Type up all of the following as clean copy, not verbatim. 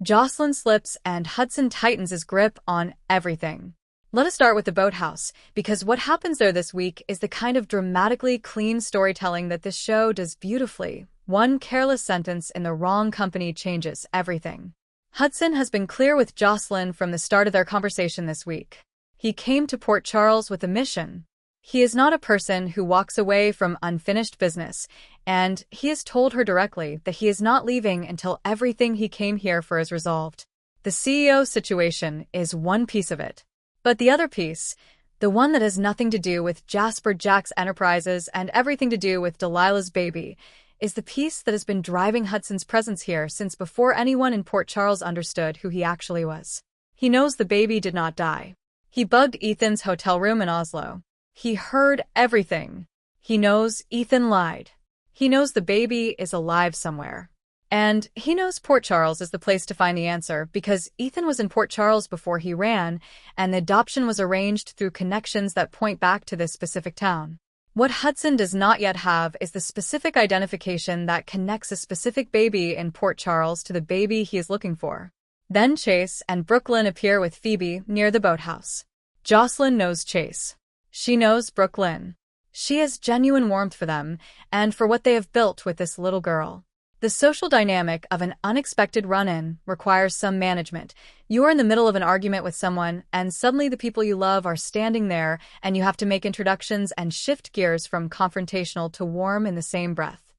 Jocelyn slips and Hudson tightens his grip on everything. Let us start with the boathouse, because what happens there this week is the kind of dramatically clean storytelling that this show does beautifully. One careless sentence in the wrong company changes everything. Hudson has been clear with Jocelyn from the start of their conversation this week. He came to Port Charles with a mission. He is not a person who walks away from unfinished business, and he has told her directly that he is not leaving until everything he came here for is resolved. The CEO situation is one piece of it. But the other piece, the one that has nothing to do with Jasper Jack's enterprises and everything to do with Delilah's baby, is the piece that has been driving Hudson's presence here since before anyone in Port Charles understood who he actually was. He knows the baby did not die. He bugged Ethan's hotel room in Oslo. He heard everything. He knows Ethan lied. He knows the baby is alive somewhere. And he knows Port Charles is the place to find the answer because Ethan was in Port Charles before he ran, and the adoption was arranged through connections that point back to this specific town. What Hudson does not yet have is the specific identification that connects a specific baby in Port Charles to the baby he is looking for. Then Chase and Brooklyn appear with Phoebe near the boathouse. Jocelyn knows Chase. She knows Brooklyn. She has genuine warmth for them and for what they have built with this little girl. The social dynamic of an unexpected run-in requires some management. You are in the middle of an argument with someone, and suddenly the people you love are standing there, and you have to make introductions and shift gears from confrontational to warm in the same breath.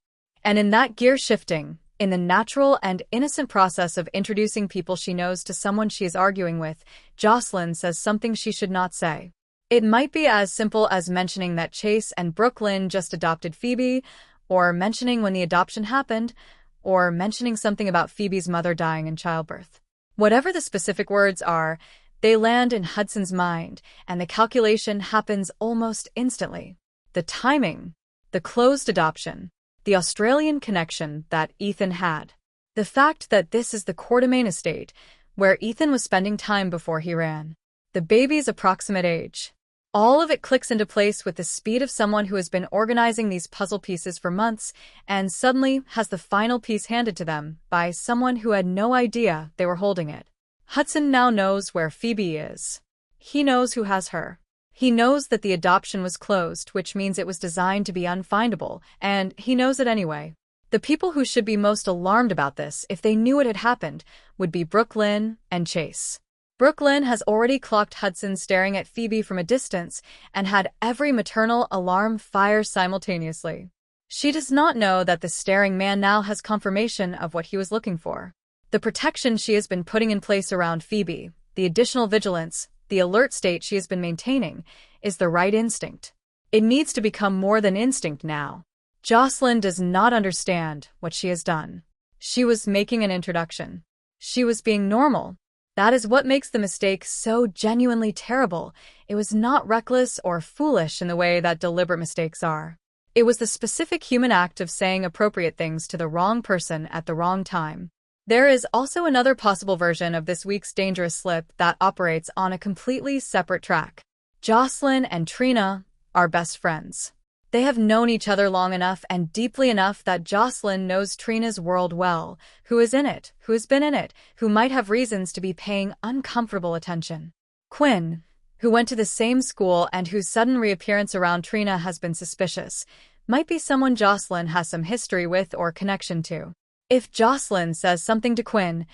And in that gear shifting, in the natural and innocent process of introducing people she knows to someone she is arguing with, Jocelyn says something she should not say. It might be as simple as mentioning that Chase and Brooklyn just adopted Phoebe, or mentioning when the adoption happened, or mentioning something about Phoebe's mother dying in childbirth. Whatever the specific words are, they land in Hudson's mind, and the calculation happens almost instantly. The timing, the closed adoption, the Australian connection that Ethan had, the fact that this is the Quartermain estate, where Ethan was spending time before he ran, the baby's approximate age. All of it clicks into place with the speed of someone who has been organizing these puzzle pieces for months and suddenly has the final piece handed to them by someone who had no idea they were holding it. Hudson now knows where Phoebe is. He knows who has her. He knows that the adoption was closed, which means it was designed to be unfindable, and he knows it anyway. The people who should be most alarmed about this, if they knew it had happened, would be Brooklyn and Chase. Brooklyn has already clocked Hudson staring at Phoebe from a distance and had every maternal alarm fire simultaneously. She does not know that the staring man now has confirmation of what he was looking for. The protection she has been putting in place around Phoebe, the additional vigilance, the alert state she has been maintaining, is the right instinct. It needs to become more than instinct now. Jocelyn does not understand what she has done. She was making an introduction. She was being normal. That is what makes the mistake so genuinely terrible. It was not reckless or foolish in the way that deliberate mistakes are. It was the specific human act of saying appropriate things to the wrong person at the wrong time. There is also another possible version of this week's dangerous slip that operates on a completely separate track. Jocelyn and Trina are best friends. They have known each other long enough and deeply enough that Jocelyn knows Trina's world well, who is in it, who has been in it, who might have reasons to be paying uncomfortable attention. Quinn, who went to the same school and whose sudden reappearance around Trina has been suspicious, might be someone Jocelyn has some history with or connection to. If Jocelyn says something to Quinn,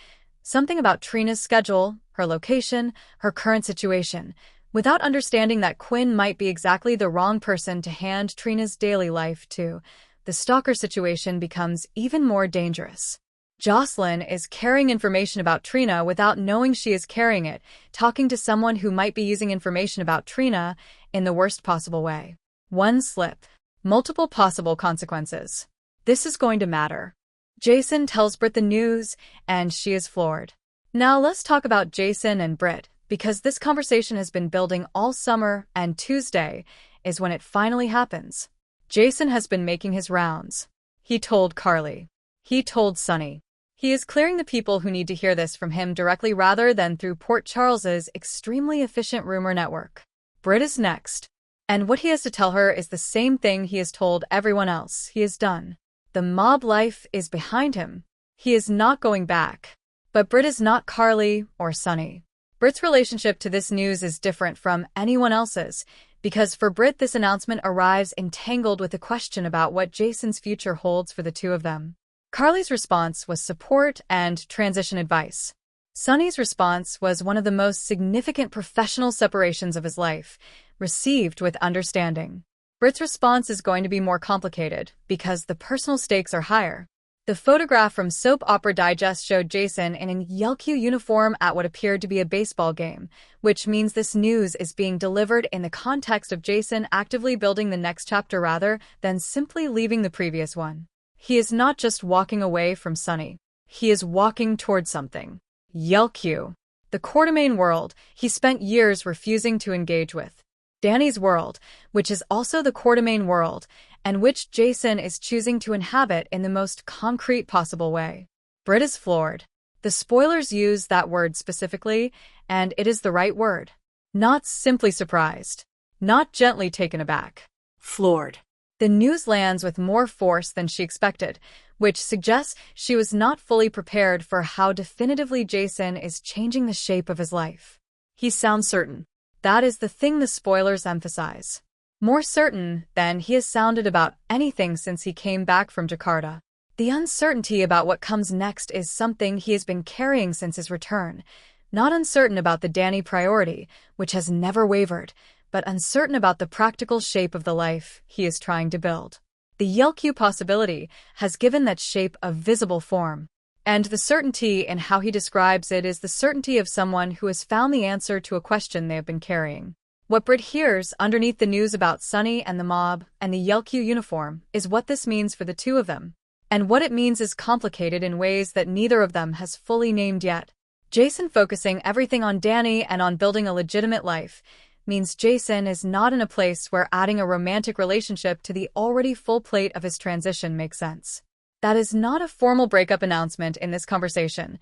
something about Trina's schedule, her location, her current situation, without understanding that Quinn might be exactly the wrong person to hand Trina's daily life to, the stalker situation becomes even more dangerous. Jocelyn is carrying information about Trina without knowing she is carrying it, talking to someone who might be using information about Trina in the worst possible way. One slip. Multiple possible consequences. This is going to matter. Jason tells Britt the news, and she is floored. Now let's talk about Jason and Britt, because this conversation has been building all summer, and Tuesday is when it finally happens. Jason has been making his rounds. He told Carly. He told Sunny. He is clearing the people who need to hear this from him directly rather than through Port Charles's extremely efficient rumor network. Britt is next. And what he has to tell her is the same thing he has told everyone else he has done. The mob life is behind him. He is not going back. But Britt is not Carly or Sunny. Britt's relationship to this news is different from anyone else's, because for Britt this announcement arrives entangled with a question about what Jason's future holds for the two of them. Carly's response was support and transition advice. Sunny's response was one of the most significant professional separations of his life, received with understanding. Britt's response is going to be more complicated because the personal stakes are higher. The photograph from Soap Opera Digest showed Jason in a yellow uniform at what appeared to be a baseball game, which means this news is being delivered in the context of Jason actively building the next chapter rather than simply leaving the previous one. He is not just walking away from Sunny. He is walking toward something. Yelq, the Quartermaine world he spent years refusing to engage with. Danny's world, which is also the Quartermaine world, and which Jason is choosing to inhabit in the most concrete possible way. Britt is floored. The spoilers use that word specifically, and it is the right word. Not simply surprised. Not gently taken aback. Floored. The news lands with more force than she expected, which suggests she was not fully prepared for how definitively Jason is changing the shape of his life. He sounds certain. That is the thing the spoilers emphasize. More certain than he has sounded about anything since he came back from Jakarta. The uncertainty about what comes next is something he has been carrying since his return. Not uncertain about the Danny priority, which has never wavered, but uncertain about the practical shape of the life he is trying to build. The Yelq possibility has given that shape a visible form. And the certainty in how he describes it is the certainty of someone who has found the answer to a question they have been carrying. What Britt hears underneath the news about Sunny and the mob and the Yelq uniform is what this means for the two of them. And what it means is complicated in ways that neither of them has fully named yet. Jason focusing everything on Danny and on building a legitimate life means Jason is not in a place where adding a romantic relationship to the already full plate of his transition makes sense. That is not a formal breakup announcement in this conversation.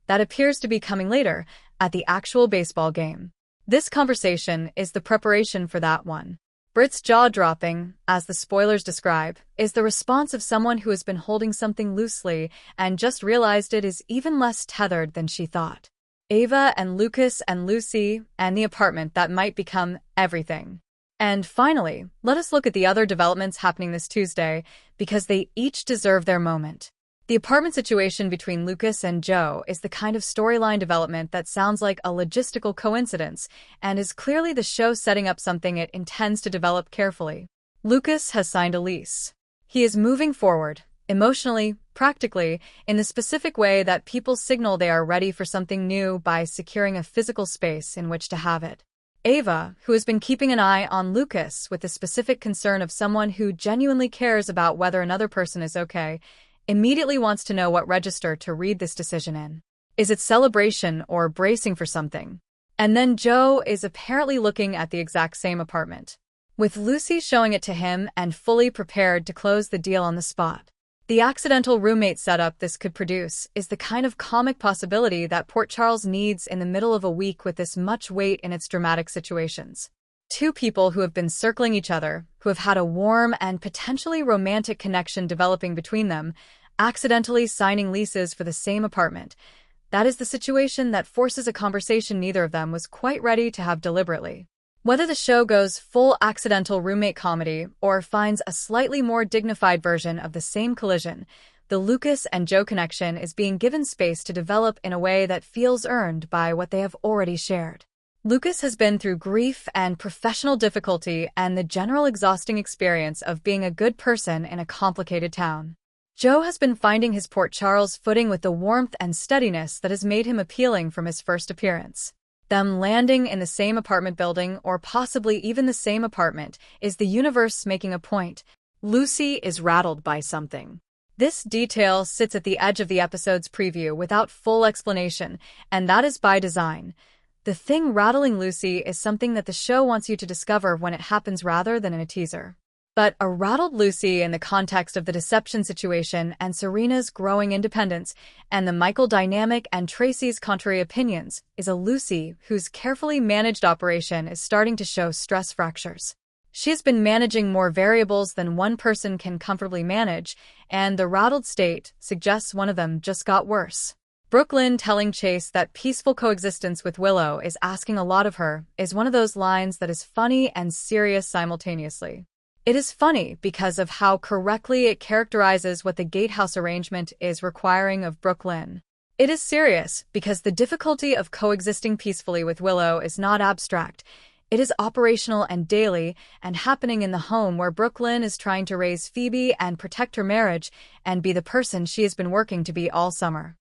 That appears to be coming later, at the actual baseball game. This conversation is the preparation for that one. Britt's jaw-dropping, as the spoilers describe, is the response of someone who has been holding something loosely and just realized it is even less tethered than she thought. Ava and Lucas and Lucy and the apartment that might become everything. And finally, let us look at the other developments happening this Tuesday, because they each deserve their moment. The apartment situation between Lucas and Joe is the kind of storyline development that sounds like a logistical coincidence and is clearly the show setting up something it intends to develop carefully. Lucas has signed a lease. He is moving forward, emotionally, practically, in the specific way that people signal they are ready for something new by securing a physical space in which to have it. Ava, who has been keeping an eye on Lucas with the specific concern of someone who genuinely cares about whether another person is okay, immediately wants to know what register to read this decision in. Is it celebration or bracing for something? And then Joe is apparently looking at the exact same apartment, with Lucy showing it to him and fully prepared to close the deal on the spot. The accidental roommate setup this could produce is the kind of comic possibility that Port Charles needs in the middle of a week with this much weight in its dramatic situations. Two people who have been circling each other, who have had a warm and potentially romantic connection developing between them, accidentally signing leases for the same apartment. That is the situation that forces a conversation neither of them was quite ready to have deliberately. Whether the show goes full accidental roommate comedy or finds a slightly more dignified version of the same collision, the Lucas and Joe connection is being given space to develop in a way that feels earned by what they have already shared. Lucas has been through grief and professional difficulty and the general exhausting experience of being a good person in a complicated town. Joe has been finding his Port Charles footing with the warmth and steadiness that has made him appealing from his first appearance. Them landing in the same apartment building or possibly even the same apartment is the universe making a point. Lucy is rattled by something. This detail sits at the edge of the episode's preview without full explanation, and that is by design. The thing rattling Lucy is something that the show wants you to discover when it happens rather than in a teaser. But a rattled Lucy in the context of the deception situation and Serena's growing independence and the Michael dynamic and Tracy's contrary opinions is a Lucy whose carefully managed operation is starting to show stress fractures. She has been managing more variables than one person can comfortably manage, and the rattled state suggests one of them just got worse. Brooklyn telling Chase that peaceful coexistence with Willow is asking a lot of her is one of those lines that is funny and serious simultaneously. It is funny because of how correctly it characterizes what the gatehouse arrangement is requiring of Brooklyn. It is serious because the difficulty of coexisting peacefully with Willow is not abstract. It is operational and daily and happening in the home where Brooklyn is trying to raise Phoebe and protect her marriage and be the person she has been working to be all summer.